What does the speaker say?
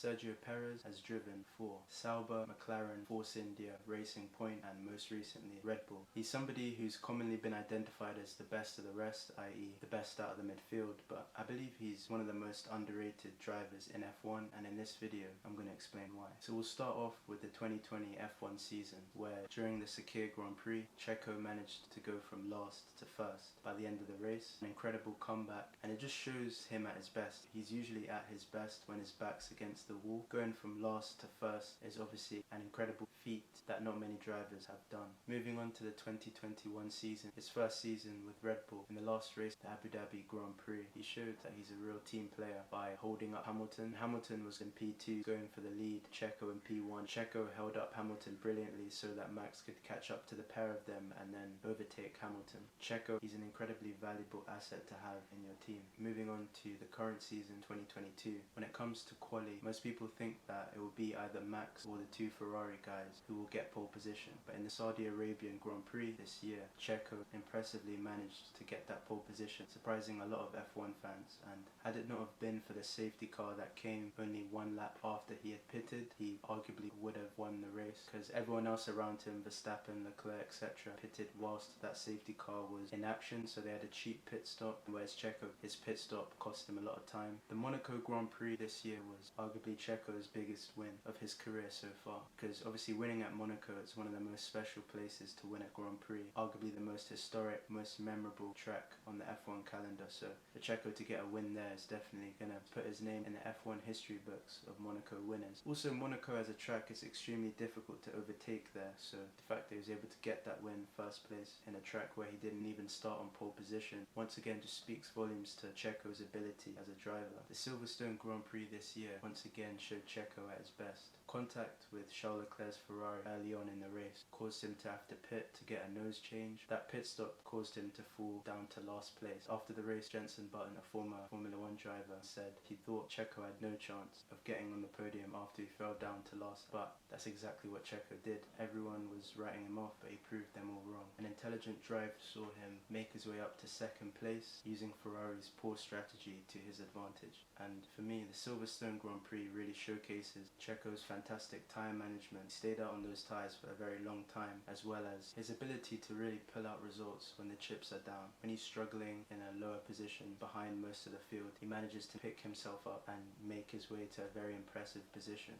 Sergio Perez has driven for Sauber, McLaren, Force India, Racing Point, and most recently Red Bull. He's somebody who's commonly been identified as the best of the rest, i.e. the best out of the midfield, but I believe he's one of the most underrated drivers in F1, and in this video I'm going to explain why. So we'll start off with the 2020 F1 season, where during the Sakhir Grand Prix, Checo managed to go from last to first by the end of the race. An incredible comeback, and it just shows him at his best. He's usually at his best when his back's against the wall. Going from last to first is obviously an incredible feat that not many drivers have done. Moving on to the 2021 season, his first season with Red Bull. In the last race, the Abu Dhabi Grand Prix, he showed that he's a real team player by holding up Hamilton. Hamilton was in P2 going for the lead, Checo in P1. Checo held up Hamilton brilliantly so that Max could catch up to the pair of them and then overtake Hamilton. Checo, he's an incredibly valuable asset to have in your team. Moving on to the current season, 2022. When it comes to quali, most people think that it will be either Max or the two Ferrari guys who will get pole position. But in the Saudi Arabian Grand Prix this year, Checo impressively managed to get that pole position, surprising a lot of F1 fans. And had it not have been for the safety car that came only one lap after he had pitted, he arguably would have won the race, because everyone else around him, Verstappen, Leclerc, etc., pitted whilst that safety car was in action, so they had a cheap pit stop, whereas Checo, his pit stop cost him a lot of time. The Monaco Grand Prix this year was arguably Checo's biggest win of his career so far, because obviously winning at Monaco is one of the most special places to win a Grand Prix, arguably the most historic, most memorable track on the F1 calendar, so for Checo to get a win there is definitely going to put his name in the F1 history books of Monaco winners. Also, Monaco as a track is extremely difficult to overtake there, so the fact that he was able to get that win first place in a track where he didn't even start on pole position once again just speaks volumes to Checo's ability as a driver. The Silverstone Grand Prix this year once again showed Checo at his best. Contact with Charles Leclerc's Ferrari early on in the race caused him to have to pit to get a nose change. That pit stop caused him to fall down to last place. After the race, Jenson Button, a former Formula 1 driver, said he thought Checo had no chance of getting on the podium after he fell down to last, but that's exactly what Checo did. Everyone was writing him off, but he proved them all wrong. An intelligent drive saw him make his way up to second place, using Ferrari's poor strategy to his advantage. And for me, the Silverstone Grand Prix really showcases Checo's fantastic tyre management. He stayed out on those tyres for a very long time, as well as his ability to really pull out results when the chips are down. When he's struggling in a lower position behind most of the field, he manages to pick himself up and make his way to a very impressive position.